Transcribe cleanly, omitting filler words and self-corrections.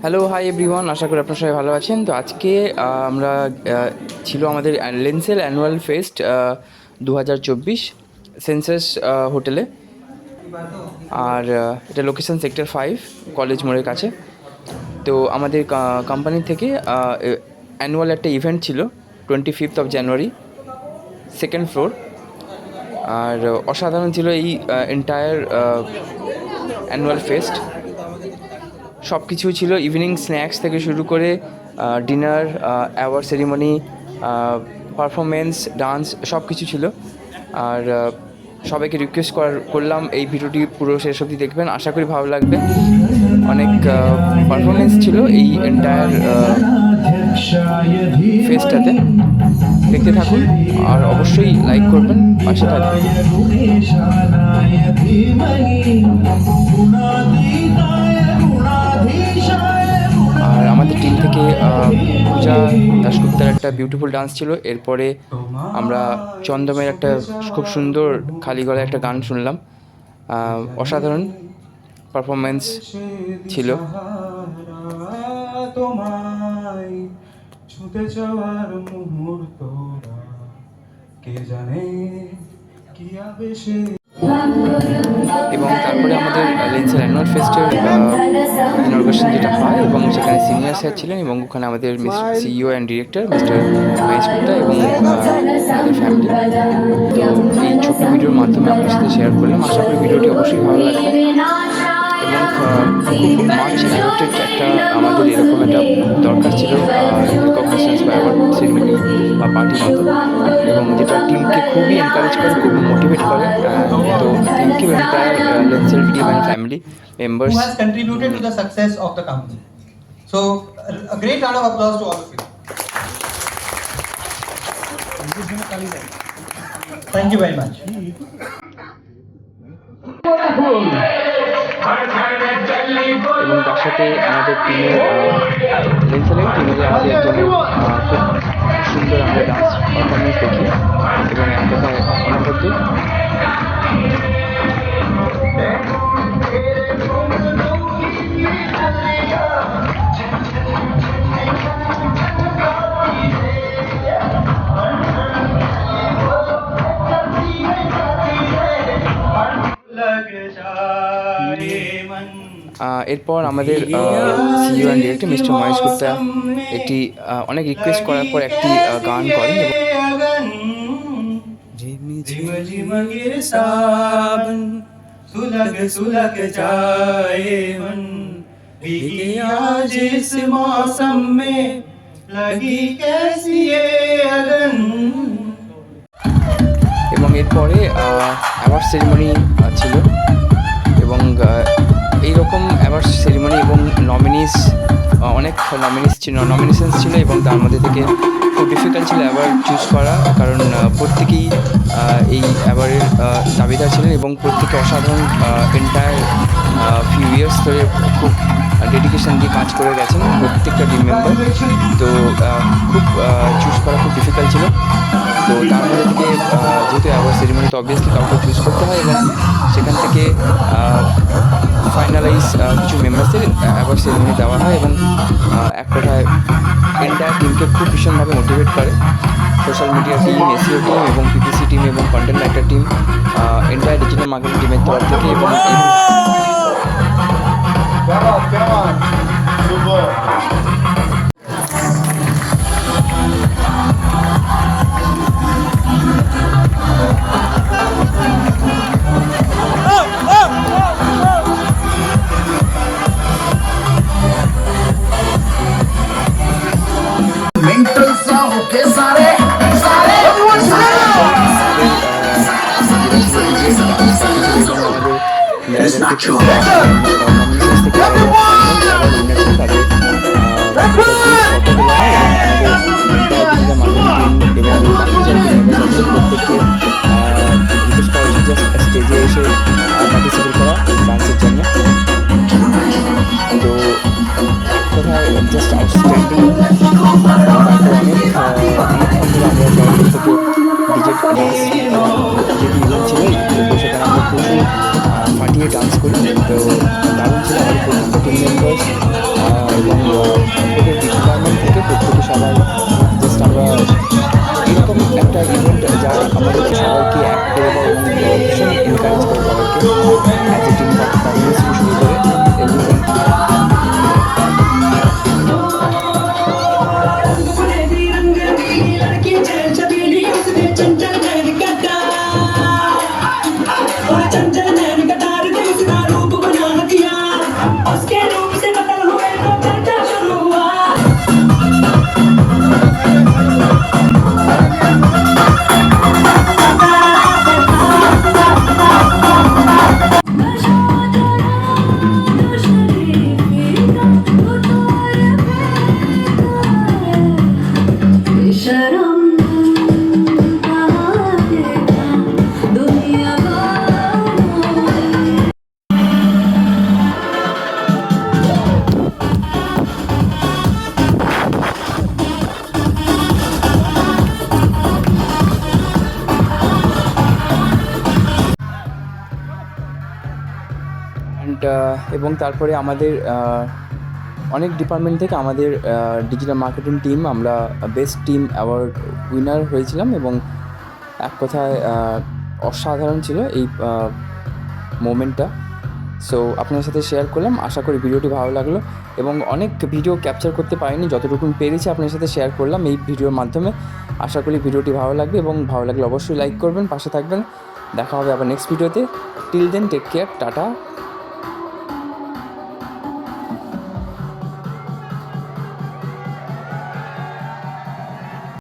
Hello, hi everyone, আশা করি আপনারা সবাই ভালো আছেন। তো আজকে আমরা ছিল আমাদের লেন্সেল অ্যানুয়াল ফেস্ট 2024 সেন্সাস হোটেলে। আর এটা লোকেশন সেক্টর 5 কলেজ মোড়ের কাছে। তো আমাদের কোম্পানি থেকে অ্যানুয়াল একটা ইভেন্ট ছিল 25th of January, second floor. আর অসাধারণ ছিল এই এন্টায়ার অ্যানুয়াল ফেস্ট। সব কিছু ছিল, ইভিনিং স্ন্যাক্স থেকে শুরু করে dinner, award ceremony, performance, dance, সব কিছু ছিল। আর সবাইকে রিকোয়েস্ট করলাম এই ভিডিওটি পুরো শেষ অবধি দেখবেন, আশা করি ভালো লাগবে। অনেক পারফরমেন্স ছিল এই এন্টায়ার ফেস্টটাতে, দেখতে থাকুন আর অবশ্যই লাইক করবেন, পাশে থাকবেন। আর আমাদের টিম থেকে পূজা দাশগুপ্তার একটা বিউটিফুল ডান্স ছিল। এরপরে আমরা চন্দমের একটা খুব সুন্দর খালি গলায় একটা গান শুনলাম। অসাধারণ পারফরমেন্স ছিল। এবং তারপরে আমাদের লেন্সেল অ্যানুয়াল ফেস্টের ইনঅর্গেশন যেটা হয়, এবং সেখানে সিনিয়র স্যার ছিলেন, এবং ওখানে আমাদের CEO and director mister Mahesh Gupta এবং আমাদের ফ্যামিলি। তো এই ছোট্ট ভিডিওর মাধ্যমে আপনার সাথে শেয়ার করলাম, আশা করি ভিডিওটি অবশ্যই ভালো লাগবে। এবং খুব মাচ অ্যাডাপ্টেড একটা আমাদের এরকম একটা দরকার ছিল রিকগনিশনস বা অ্যাওয়ার্ড সেরিমনি বা পার্টির মতো, এবং যেটা টিমকে খুবই এনকারেজ করে, খুব মোটিভেট করে। তো থ্যাংক ইউ এন্টায়ার লেন্সেল team and family members who has contributed to the success of the company. So a great round of applause to all of you. Thank you very much. এবং তার সাথে আমাদের টিমের লেন্সেলের টিমে আমাদের একজনের খুব সুন্দর আমরা ডান্স পারফরমেন্স দেখি, এবং এক কথায় অনবদ্য। এরপর আমাদের CEO and director mister Mahesh Gupta একটি অনেক রিকোয়েস্ট করার পর একটি গান করেন, এবং এরপরে অ্যাওয়ার্ড সেরিমনি ছিল। এবং এইরকম অ্যাওয়ার্ড সেরিমনি এবং অনেক নমিনেশনস ছিল, এবং তার মধ্যে থেকে খুব ডিফিকাল্ট ছিল অ্যাওয়ার্ড চুজ করা, কারণ প্রত্যেকেই এই অ্যাওয়ার্ডের দাবিদার ছিলেন, এবং প্রত্যেকে অসাধারণ এন্টায়ার ফিউ ইয়ার্স ধরে খুব ডেডিকেশন দিয়ে কাজ করে গেছেন প্রত্যেকটা টিম মেম্বার। তো খুব চুজ করা খুব ডিফিকাল্ট ছিল। তো তার মধ্যে থেকে যেহেতু অ্যাওয়ার্ড সেরিমনি, তো অবভিয়াসলি কাউকে চুজ করতে হয়, এবং সেখান থেকে ফাইনালাইজ কিছু মেম্বার্সদের অ্যাওয়ার্ড সেরিমনি দেওয়া হয়, এবং এক কথায় এন্টায়ার টিমকে খুব ভীষণভাবে মোটিভেট করে। Social media team, SEO team, এবং পিপিসি টিম, এবং content writer team, entire digital marketing টিমের তরফ থেকে। এবং স্টেজে এসে পার্টিসিপেট করা ডান্সের জন্য। তো কোথায় জাস্ট আউটস্ট্যান্ডিং। তারপর অনেক আমরা জয়েন্ট থেকে ডিজে ডান্স যেটি ইভেন্ট ছিল, তো সেখানে আমরা প্রচুর ফাটিয়ে ডান্স করি। তো দারুণ ছিল আমাদের প্রত্যেকটা টিম মেম্বার্স, এবং অ্যান্ড এবং তারপরে আমাদের অনেক ডিপার্টমেন্ট থেকে আমাদের ডিজিটাল মার্কেটিং টিম আমরা বেস্ট টিম অ্যাওয়ার্ড উইনার হয়েছিলাম এবং এক কথায় অসাধারণ ছিল এই মোমেন্টটা। সো আপনার সাথে শেয়ার করলাম, আশা করি ভিডিওটি ভালো লাগলো এবং অনেক ভিডিও ক্যাপচার করতে পারিনি, যতটুকু পেরেছি আপনার সাথে শেয়ার করলাম এই ভিডিওর মাধ্যমে। আশা করি ভিডিওটি ভালো লাগবে এবং ভালো লাগলে অবশ্যই লাইক করবেন, পাশে থাকবেন। দেখা হবে আবার নেক্সট ভিডিওতে। Till then take care, tata.